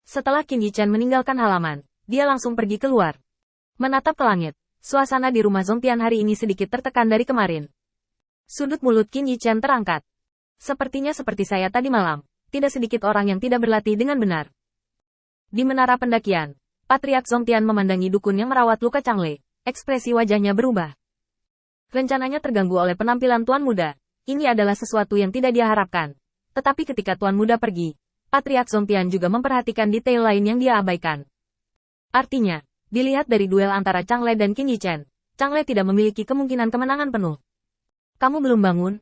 Setelah Qin Yichen meninggalkan halaman, dia langsung pergi keluar. Menatap ke langit, suasana di rumah Zongtian hari ini sedikit tertekan dari kemarin. Sudut mulut Qin Yichen terangkat. Sepertinya seperti saya tadi malam, tidak sedikit orang yang tidak berlatih dengan benar. Di menara pendakian, Patriark Zongtian memandangi dukun yang merawat luka Changle. Ekspresi wajahnya berubah. Rencananya terganggu oleh penampilan Tuan Muda. Ini adalah sesuatu yang tidak dia harapkan. Tetapi ketika Tuan Muda pergi, Patriark Zongtian juga memperhatikan detail lain yang dia abaikan. Artinya, dilihat dari duel antara Changle dan Qin Yichen, Changle tidak memiliki kemungkinan kemenangan penuh. Kamu belum bangun?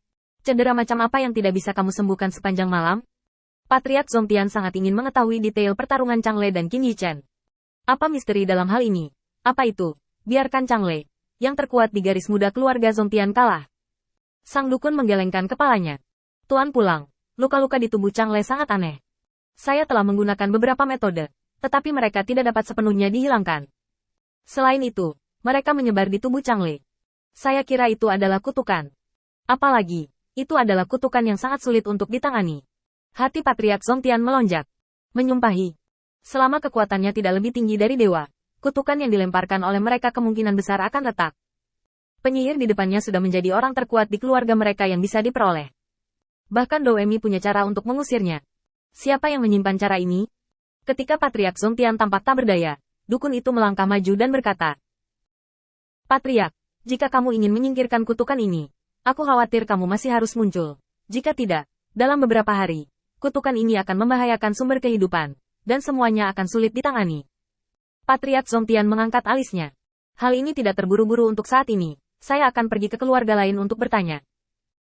Cedera macam apa yang tidak bisa kamu sembuhkan sepanjang malam? Patriark Zongtian sangat ingin mengetahui detail pertarungan Changle dan Qin Yichen. Apa misteri dalam hal ini? Apa itu? Biarkan Changle, yang terkuat di garis muda keluarga Zongtian kalah. Sang dukun menggelengkan kepalanya. Tuan pulang, luka-luka di tubuh Changle sangat aneh. Saya telah menggunakan beberapa metode, tetapi mereka tidak dapat sepenuhnya dihilangkan. Selain itu, mereka menyebar di tubuh Changle. Saya kira itu adalah kutukan. Apalagi, itu adalah kutukan yang sangat sulit untuk ditangani. Hati Patriark Zongtian melonjak. Menyumpahi. Selama kekuatannya tidak lebih tinggi dari dewa, kutukan yang dilemparkan oleh mereka kemungkinan besar akan retak. Penyihir di depannya sudah menjadi orang terkuat di keluarga mereka yang bisa diperoleh. Bahkan Doemi punya cara untuk mengusirnya. Siapa yang menyimpan cara ini? Ketika Patriark Zongtian tampak tak berdaya, dukun itu melangkah maju dan berkata, Patriark, jika kamu ingin menyingkirkan kutukan ini, aku khawatir kamu masih harus muncul. Jika tidak, dalam beberapa hari, kutukan ini akan membahayakan sumber kehidupan, dan semuanya akan sulit ditangani. Patriark Zongtian mengangkat alisnya. Hal ini tidak terburu-buru untuk saat ini. Saya akan pergi ke keluarga lain untuk bertanya.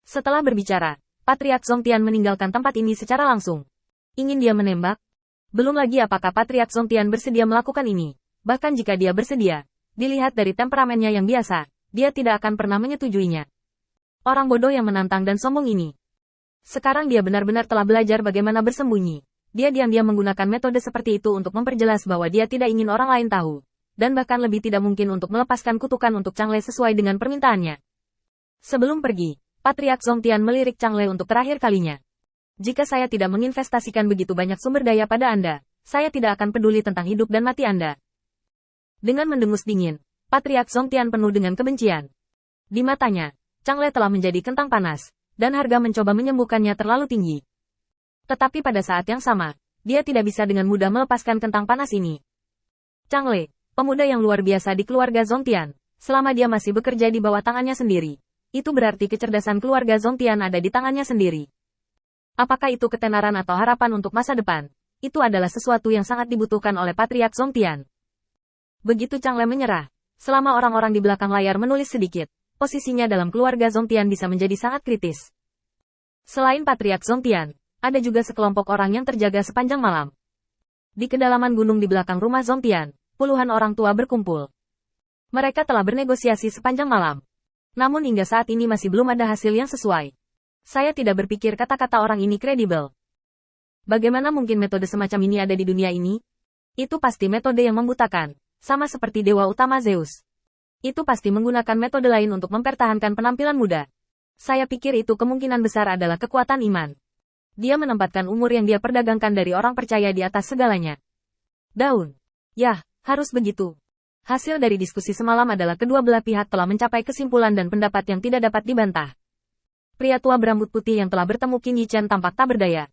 Setelah berbicara, Patriark Zongtian meninggalkan tempat ini secara langsung. Ingin dia menembak? Belum lagi apakah Patriark Zongtian bersedia melakukan ini. Bahkan jika dia bersedia, dilihat dari temperamennya yang biasa, dia tidak akan pernah menyetujuinya. Orang bodoh yang menantang dan sombong ini. Sekarang dia benar-benar telah belajar bagaimana bersembunyi. Dia diam-diam menggunakan metode seperti itu untuk memperjelas bahwa dia tidak ingin orang lain tahu. Dan bahkan lebih tidak mungkin untuk melepaskan kutukan untuk Changle sesuai dengan permintaannya. Sebelum pergi, Patriark Zongtian melirik Changle untuk terakhir kalinya. Jika saya tidak menginvestasikan begitu banyak sumber daya pada Anda, saya tidak akan peduli tentang hidup dan mati Anda. Dengan mendengus dingin, Patriark Zongtian penuh dengan kebencian. Di matanya, Changle telah menjadi kentang panas, dan harga mencoba menyembuhkannya terlalu tinggi. Tetapi pada saat yang sama, dia tidak bisa dengan mudah melepaskan kentang panas ini. Changle, pemuda yang luar biasa di keluarga Zongtian, selama dia masih bekerja di bawah tangannya sendiri. Itu berarti kecerdasan keluarga Zongtian ada di tangannya sendiri. Apakah itu ketenaran atau harapan untuk masa depan? Itu adalah sesuatu yang sangat dibutuhkan oleh Patriark Zongtian. Begitu Changle menyerah, selama orang-orang di belakang layar menulis sedikit, posisinya dalam keluarga Zongtian bisa menjadi sangat kritis. Selain Patriark Zongtian, ada juga sekelompok orang yang terjaga sepanjang malam. Di kedalaman gunung di belakang rumah Zongtian, puluhan orang tua berkumpul. Mereka telah bernegosiasi sepanjang malam. Namun hingga saat ini masih belum ada hasil yang sesuai. Saya tidak berpikir kata-kata orang ini kredibel. Bagaimana mungkin metode semacam ini ada di dunia ini? Itu pasti metode yang membutakan, sama seperti dewa utama Zeus. Itu pasti menggunakan metode lain untuk mempertahankan penampilan muda. Saya pikir itu kemungkinan besar adalah kekuatan iman. Dia menempatkan umur yang dia perdagangkan dari orang percaya di atas segalanya. Daun. Yah, harus begitu. Hasil dari diskusi semalam adalah kedua belah pihak telah mencapai kesimpulan dan pendapat yang tidak dapat dibantah. Pria tua berambut putih yang telah bertemu Qin Yichen tampak tak berdaya.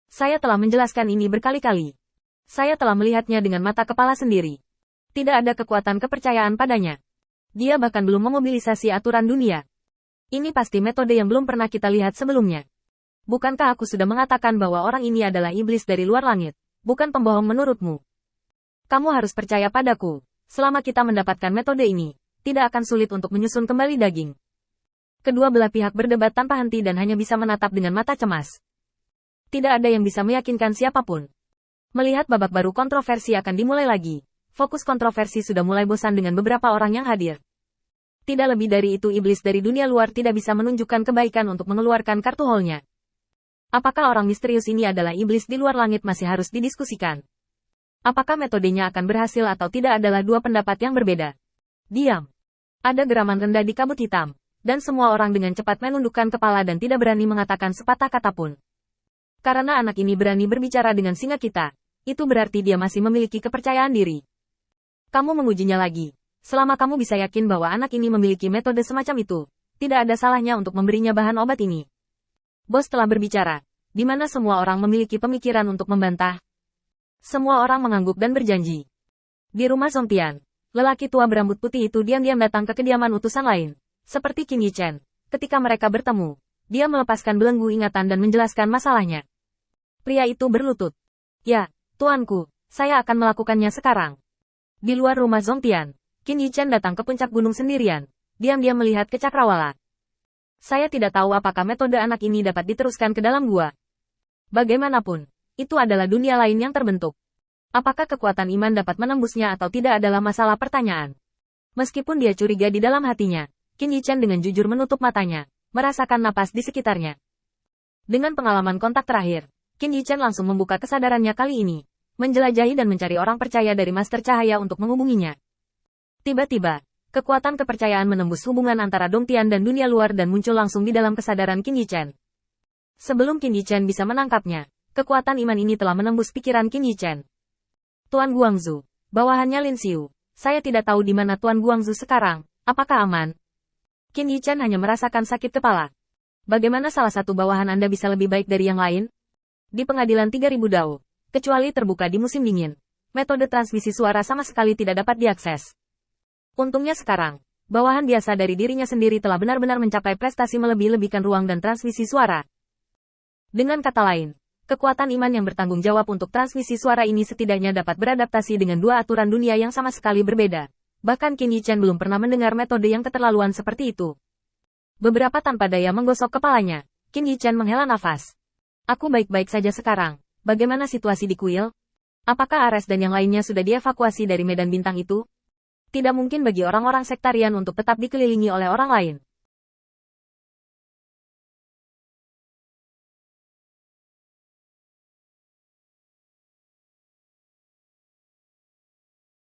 Saya telah menjelaskan ini berkali-kali. Saya telah melihatnya dengan mata kepala sendiri. Tidak ada kekuatan kepercayaan padanya. Dia bahkan belum memobilisasi aturan dunia. Ini pasti metode yang belum pernah kita lihat sebelumnya. Bukankah aku sudah mengatakan bahwa orang ini adalah iblis dari luar langit, bukan pembohong menurutmu? Kamu harus percaya padaku. Selama kita mendapatkan metode ini, tidak akan sulit untuk menyusun kembali daging. Kedua belah pihak berdebat tanpa henti dan hanya bisa menatap dengan mata cemas. Tidak ada yang bisa meyakinkan siapapun. Melihat babak baru kontroversi akan dimulai lagi, fokus kontroversi sudah mulai bosan dengan beberapa orang yang hadir. Tidak lebih dari itu iblis dari dunia luar tidak bisa menunjukkan kebaikan untuk mengeluarkan kartu haulnya. Apakah orang misterius ini adalah iblis di luar langit masih harus didiskusikan. Apakah metodenya akan berhasil atau tidak adalah dua pendapat yang berbeda. Diam. Ada geraman rendah di kabut hitam, dan semua orang dengan cepat menundukkan kepala dan tidak berani mengatakan sepatah kata pun. Karena anak ini berani berbicara dengan singa kita, Itu berarti dia masih memiliki kepercayaan diri. Kamu mengujinya lagi. Selama kamu bisa yakin bahwa anak ini memiliki metode semacam itu, tidak ada salahnya untuk memberinya bahan obat ini. Bos telah berbicara, di mana semua orang memiliki pemikiran untuk membantah. Semua orang mengangguk dan berjanji. Di rumah Zongtian, lelaki tua berambut putih itu diam-diam datang ke kediaman utusan lain. Seperti Qin Yichen, ketika mereka bertemu, dia melepaskan belenggu ingatan dan menjelaskan masalahnya. Pria itu berlutut. Ya, tuanku, saya akan melakukannya sekarang. Di luar rumah Zongtian, Qin Yichen datang ke puncak gunung sendirian, diam-diam melihat ke cakrawala. Saya tidak tahu apakah metode anak ini dapat diteruskan ke dalam gua. Bagaimanapun, itu adalah dunia lain yang terbentuk. Apakah kekuatan iman dapat menembusnya atau tidak adalah masalah pertanyaan. Meskipun dia curiga di dalam hatinya, Qin Yichen dengan jujur menutup matanya, merasakan napas di sekitarnya. Dengan pengalaman kontak terakhir, Qin Yichen langsung membuka kesadarannya kali ini, menjelajahi dan mencari orang percaya dari Master Cahaya untuk menghubunginya. Tiba-tiba, kekuatan kepercayaan menembus hubungan antara Dongtian dan dunia luar dan muncul langsung di dalam kesadaran Qin Yichen. Sebelum Qin Yichen bisa menangkapnya, kekuatan iman ini telah menembus pikiran Qin Yichen. Tuan Guangzhu, bawahannya Lin Xiu, saya tidak tahu di mana Tuan Guangzhu sekarang, apakah aman? Qin Yichen hanya merasakan sakit kepala. Bagaimana salah satu bawahan Anda bisa lebih baik dari yang lain? Di pengadilan 3000 dao, kecuali terbuka di musim dingin, metode transmisi suara sama sekali tidak dapat diakses. Untungnya sekarang, bawahan biasa dari dirinya sendiri telah benar-benar mencapai prestasi melebih-lebihkan ruang dan transmisi suara. Dengan kata lain, kekuatan iman yang bertanggung jawab untuk transmisi suara ini setidaknya dapat beradaptasi dengan dua aturan dunia yang sama sekali berbeda. Bahkan Qin Yichen belum pernah mendengar metode yang keterlaluan seperti itu. Beberapa tanpa daya menggosok kepalanya, Qin Yichen menghela nafas. Aku baik-baik saja sekarang. Bagaimana situasi di kuil? Apakah Ares dan yang lainnya sudah dievakuasi dari medan bintang itu? Tidak mungkin bagi orang-orang sektarian untuk tetap dikelilingi oleh orang lain.